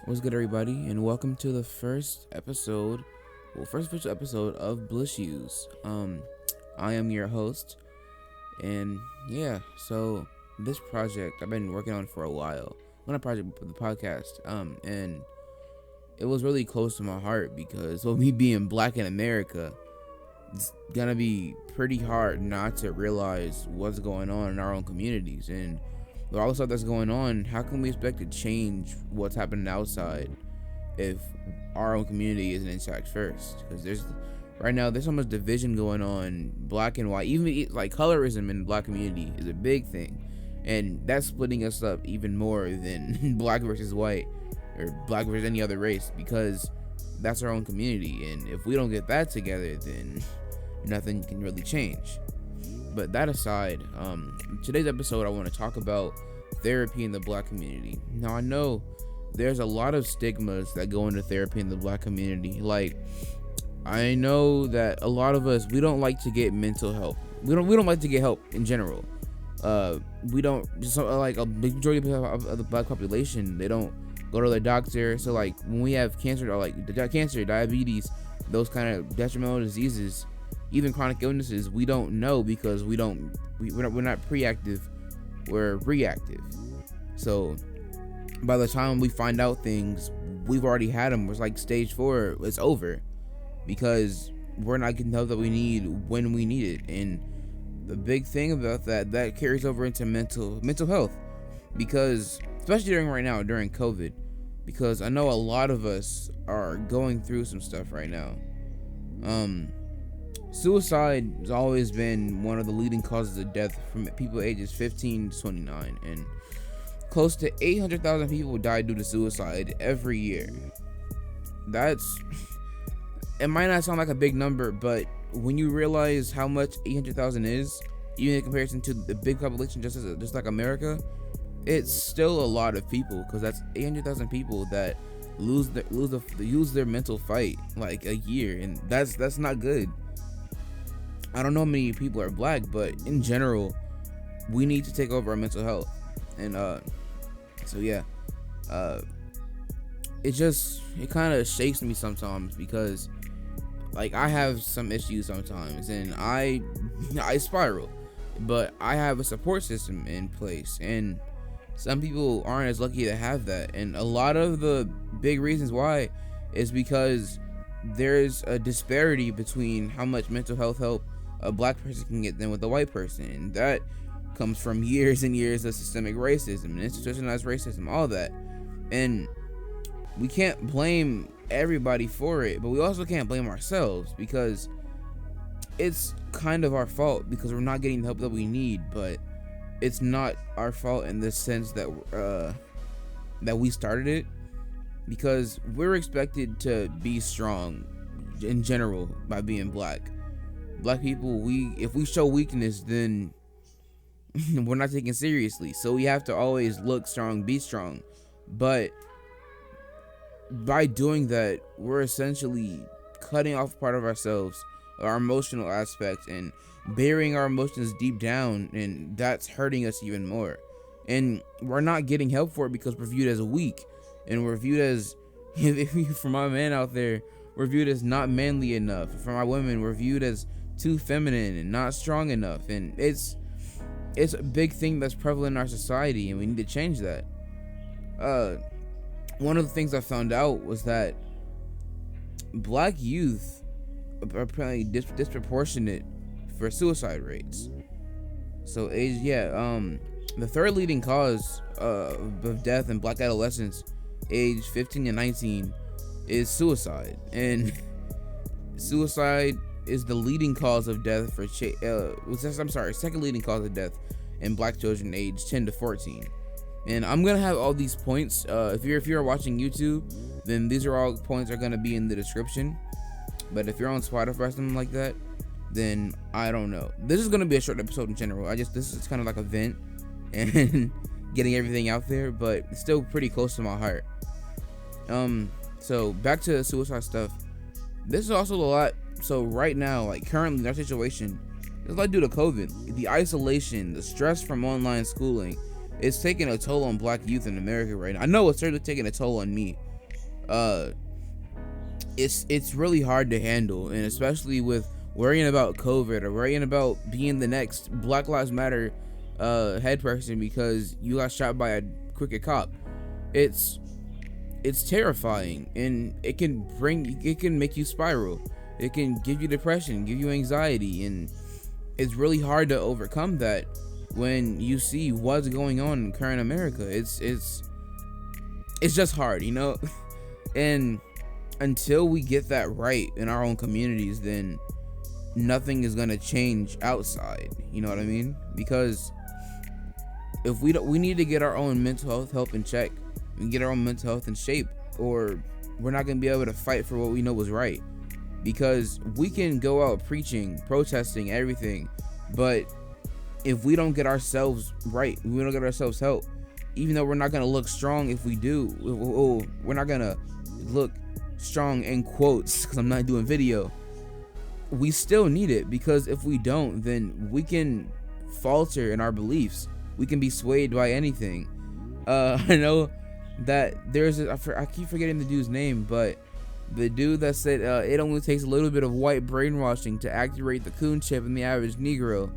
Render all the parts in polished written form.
What's good, everybody, and welcome to the first official episode of Blissues. I am your host, and yeah, so this project I've been working on for a while. Not a project, but the podcast. And it was really close to my heart because, well, me being black in America, it's gonna be pretty hard not to realize what's going on in our own communities. And with all the stuff that's going on, how can we expect to change what's happening outside if our own community isn't intact first? Because there's so much division going on, black and white. Even like colorism in the black community is a big thing, and that's splitting us up even more than black versus white or black versus any other race, because that's our own community, and if we don't get that together, then nothing can really change. But that aside, today's episode I want to talk about therapy in the black community. Now, I know there's a lot of stigmas that go into therapy in the black community. Like, I know that a lot of us, we don't like to get mental help. We don't like to get help in general. We don't, like a big majority of the black population, they don't go to their doctor. So like when we have cancer, or like cancer, diabetes, those kind of detrimental diseases, even chronic illnesses, we don't know because we're not preactive, we're reactive. So by the time we find out things, we've already had them. It's like stage 4, it's over, because we're not getting the help that we need when we need it. And the big thing about that carries over into mental health, because especially during COVID, because I know a lot of us are going through some stuff right now. Suicide has always been one of the leading causes of death from people ages 15 to 29, and close to 800,000 people die due to suicide every year. It might not sound like a big number, but when you realize how much 800,000 is, even in comparison to the big population just like America, it's still a lot of people, because that's 800,000 people that lose their mental fight like a year, and that's not good. I don't know how many people are black, but in general, we need to take over our mental health. And so yeah, it kind of shakes me sometimes, because like I have some issues sometimes, and I spiral, but I have a support system in place, and some people aren't as lucky to have that. And a lot of the big reasons why is because there's a disparity between how much mental health help a black person can get than with a white person, and that comes from years and years of systemic racism and institutionalized racism, all that. And we can't blame everybody for it, but we also can't blame ourselves, because it's kind of our fault because we're not getting the help that we need. But it's not our fault in the sense that we started it, because we're expected to be strong in general by being black. Black people, if we show weakness, then we're not taken seriously. So we have to always look strong, be strong. But by doing that, we're essentially cutting off part of ourselves, our emotional aspect, and burying our emotions deep down, and that's hurting us even more. And we're not getting help for it because we're viewed as weak, and we're viewed as, for my men out there, we're viewed as not manly enough. For my women, we're viewed as too feminine and not strong enough. And it's a big thing that's prevalent in our society, and we need to change that. One of the things I found out was that black youth are apparently disproportionate for suicide rates. So the third leading cause of death in black adolescents age 15 to 19 is suicide, and suicide is the leading cause of death for second leading cause of death in black children aged 10 to 14. And I'm gonna have all these points. If you're watching YouTube, then these are all points are gonna be in the description. But if you're on Spotify or something like that, then I don't know. This is gonna be a short episode in general. This is kind of like a vent and getting everything out there, but it's still pretty close to my heart. So back to suicide stuff. This is also a lot. So right now, like currently in our situation, it's like due to COVID, the isolation, the stress from online schooling, it's taking a toll on black youth in America right now. I know it's certainly taking a toll on me. uh it's really hard to handle, and especially with worrying about COVID or worrying about being the next Black Lives Matter head person because you got shot by a crooked cop. It's terrifying, and it can make you spiral. It can give you depression, give you anxiety, and it's really hard to overcome that when you see what's going on in current America. It's just hard, and until we get that right in our own communities, then nothing is gonna change outside. You know what I mean? Because if we need to get our own mental health in check and get our own mental health in shape, or we're not gonna be able to fight for what we know is right. Because we can go out preaching, protesting, everything, but if we don't get ourselves right, we don't get ourselves help, even though we're not gonna look strong if we do, we're not gonna look strong in quotes because I'm not doing video, we still need it, because if we don't, then we can falter in our beliefs. We can be swayed by anything. I know that I keep forgetting the dude's name, but the dude that said it only takes a little bit of white brainwashing to activate the coon chip in the average Negro.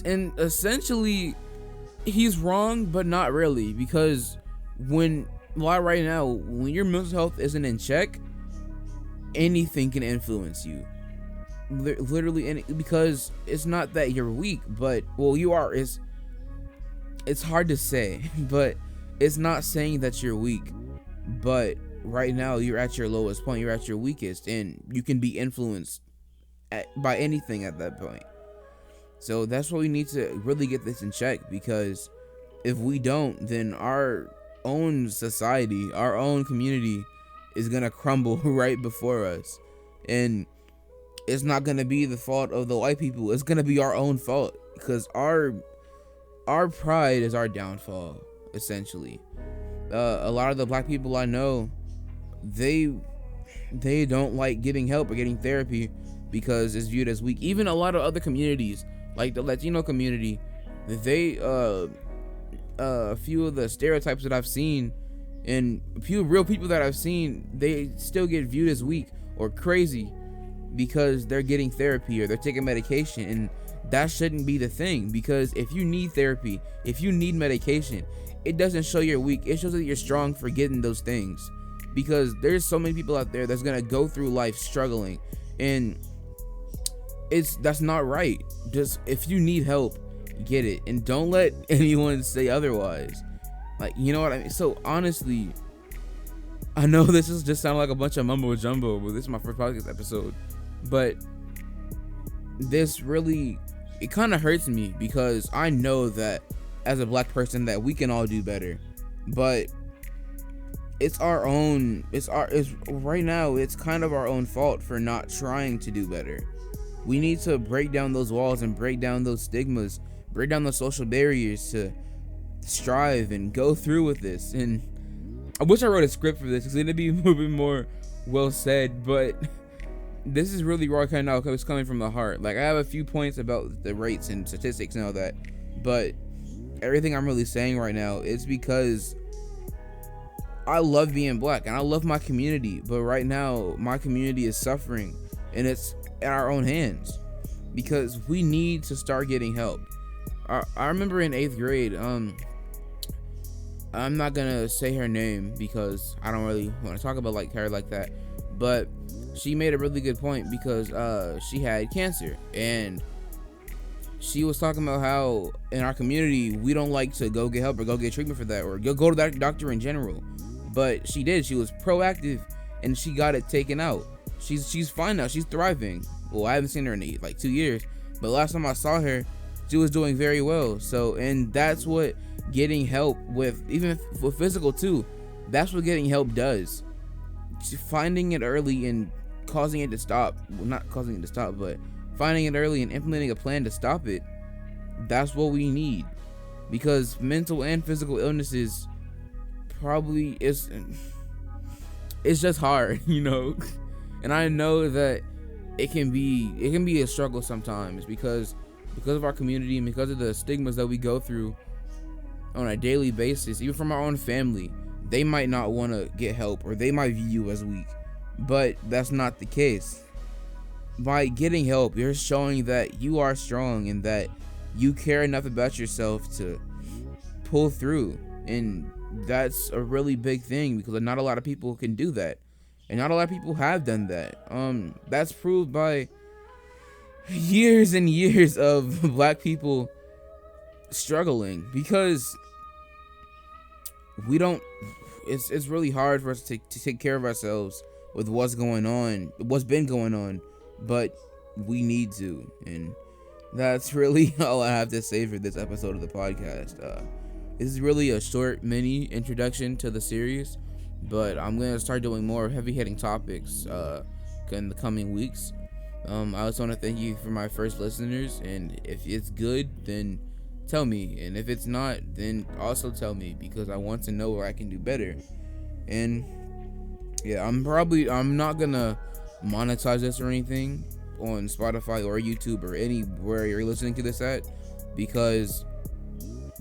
And essentially, he's wrong, but not really, because right now, when your mental health isn't in check, anything can influence you. Literally, because it's not that you're weak, but you are. It's hard to say, but it's not saying that you're weak. But right now, you're at your lowest point. You're at your weakest, and you can be influenced by anything at that point. So that's why we need to really get this in check, because if we don't, then our own society, our own community is gonna crumble right before us, and it's not gonna be the fault of the white people. It's gonna be our own fault, because our pride is our downfall, essentially. A lot of the black people I know, they don't like getting help or getting therapy because it's viewed as weak. Even a lot of other communities, like the Latino community, they a few of the stereotypes that I've seen and a few real people that I've seen, they still get viewed as weak or crazy because they're getting therapy or they're taking medication, and that shouldn't be the thing. Because if you need therapy, if you need medication, it doesn't show you're weak. It shows that you're strong for getting those things. Because there's so many people out there that's gonna go through life struggling, and that's not right. Just, if you need help, get it, and don't let anyone say otherwise. Like, you know what I mean? So honestly, I know this is just sound like a bunch of mumbo jumbo, but this is my first podcast episode. But this really, it kind of hurts me, because I know that as a black person that we can all do better, but it's right now, it's kind of our own fault for not trying to do better. We need to break down those walls and break down those stigmas, break down those social barriers to strive and go through with this. And I wish I wrote a script for this, because it'd be a little bit more well said, but this is really raw kind of now. It's coming from the heart. Like, I have a few points about the rates and statistics and all that, but everything I'm really saying right now is because I love being black and I love my community, but right now my community is suffering, and it's in our own hands, because we need to start getting help. I remember in 8th grade, I'm not gonna say her name because I don't really want to talk about her like that, but she made a really good point, because she had cancer, and she was talking about how in our community we don't like to go get help or go get treatment for that, or go to that doctor in general. But she did. She was proactive, and she got it taken out. She's fine now. She's thriving. Well, I haven't seen her in 2 years, but last time I saw her, she was doing very well. So, and that's what getting help with, even with physical too, that's what getting help does. Finding it early and causing it to stop. Well, not causing it to stop, but finding it early and implementing a plan to stop it. That's what we need, because mental and physical illnesses probably it's just hard, and I know that it can be a struggle sometimes, because of our community and because of the stigmas that we go through on a daily basis, even from our own family. they might not want to get help, or they might view you as weak, but that's not the case. By getting help, you're showing that you are strong and that you care enough about yourself to pull through. And that's a really big thing, because not a lot of people can do that, and not a lot of people have done that. That's proved by years and years of black people struggling, because we don't it's really hard for us to take care of ourselves with what's been going on, but we need to. And that's really all I have to say for this episode of the podcast. This is really a short mini introduction to the series, but I'm gonna start doing more heavy hitting topics in the coming weeks. I also want to thank you for my first listeners, and if it's good, then tell me, and if it's not, then also tell me, because I want to know where I can do better. And yeah, I'm not gonna monetize this or anything on Spotify or YouTube or anywhere you're listening to this at, because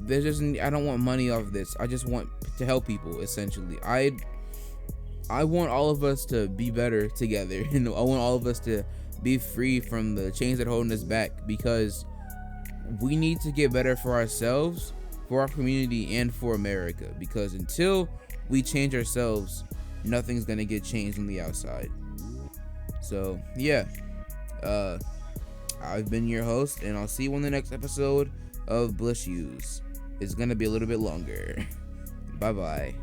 I don't want money off of this. I just want to help people, essentially. I want all of us to be better together, and I want all of us to be free from the chains that hold us back, because we need to get better for ourselves, for our community, and for America, because until we change ourselves, nothing's gonna get changed on the outside. So yeah, I've been your host, and I'll see you on the next episode of Blissues. It's gonna be a little bit longer. Bye bye.